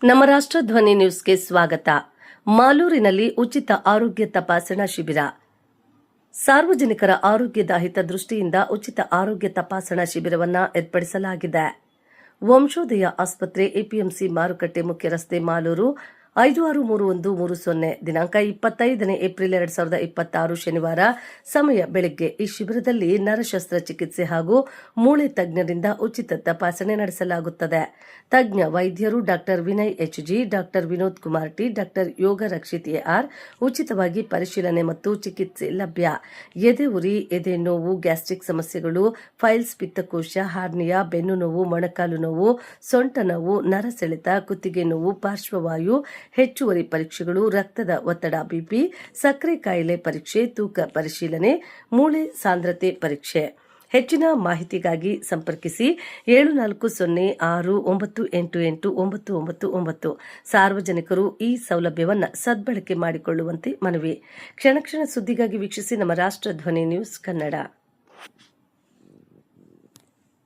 ನಮ್ಮ ರಾಷ್ಟ್ರ ಧ್ವನಿ ನ್ಯೂಸ್ಗೆ ಸ್ವಾಗತ. ಮಾಲೂರಿನಲ್ಲಿ ಉಚಿತ ಆರೋಗ್ಯ ತಪಾಸಣಾ ಶಿಬಿರ. ಸಾರ್ವಜನಿಕರ ಆರೋಗ್ಯದ ಹಿತದೃಷ್ಟಿಯಿಂದ ಉಚಿತ ಆರೋಗ್ಯ ತಪಾಸಣಾ ಶಿಬಿರವನ್ನು ಏರ್ಪಡಿಸಲಾಗಿದೆ. ವಂಶೋದಯ ಆಸ್ಪತ್ರೆ, ಎಪಿಎಂಸಿ ಮಾರುಕಟ್ಟೆ ಮುಖ್ಯ ರಸ್ತೆ, ಮಾಲೂರು 563130. ದಿನಾಂಕ 25 ಏಪ್ರಿಲ್ 2026 ಶನಿವಾರ. ಸಮಯ ಬೆಳಗ್ಗೆ. ಈ ಶಿಬಿರದಲ್ಲಿ ನರಶಸ್ತ್ರ ಚಿಕಿತ್ಸೆ ಹಾಗೂ ಮೂಳೆ ತಜ್ಞರಿಂದ ಉಚಿತ ತಪಾಸಣೆ ನಡೆಸಲಾಗುತ್ತದೆ. ತಜ್ಞ ವೈದ್ಯರು doctor Vinay H G, doctor Vinod Kumar T, doctor Yoga Rakshit A R ಉಚಿತವಾಗಿ ಪರಿಶೀಲನೆ ಮತ್ತು ಚಿಕಿತ್ಸೆ ಲಭ್ಯ. ಎದೆ ಉರಿ, ಎದೆ ನೋವು, ಗ್ಯಾಸ್ಟ್ರಿಕ್ ಸಮಸ್ಯೆಗಳು, ಫೈಲ್ಸ್, ಪಿತ್ತಕೋಶ, ಹಾರ್ನಿಯಾ, ಬೆನ್ನು ನೋವು, ಮೊಣಕಾಲು ನೋವು, ಸೊಂಟ ನೋವು, ನರಸೆಳೆತ, ಕುತ್ತಿಗೆ ನೋವು, ಪಾರ್ಶ್ವವಾಯು, ಹೆಚ್ಚುವರಿ ಪರೀಕ್ಷೆಗಳು, ರಕ್ತದ ಒತ್ತಡ, ಬಿಪಿ, ಸಕ್ಕರೆ ಕಾಯಿಲೆ ಪರೀಕ್ಷೆ, ತೂಕ ಪರಿಶೀಲನೆ, ಮೂಳೆ ಸಾಂದ್ರತೆ ಪರೀಕ್ಷೆ. ಹೆಚ್ಚಿನ ಮಾಹಿತಿಗಾಗಿ ಸಂಪರ್ಕಿಸಿ 7406988999. ಸಾರ್ವಜನಿಕರು ಈ ಸೌಲಭ್ಯವನ್ನು ಸದ್ಬಳಕೆ ಮಾಡಿಕೊಳ್ಳುವಂತೆ ಮನವಿ. ಕ್ಷಣ ಕ್ಷಣ ಸುದ್ದಿಗಾಗಿ ವೀಕ್ಷಿಸಿ ನಮ್ಮ ರಾಷ್ಟ್ರ ಧ್ವನಿ ನ್ಯೂಸ್ ಕನ್ನಡ.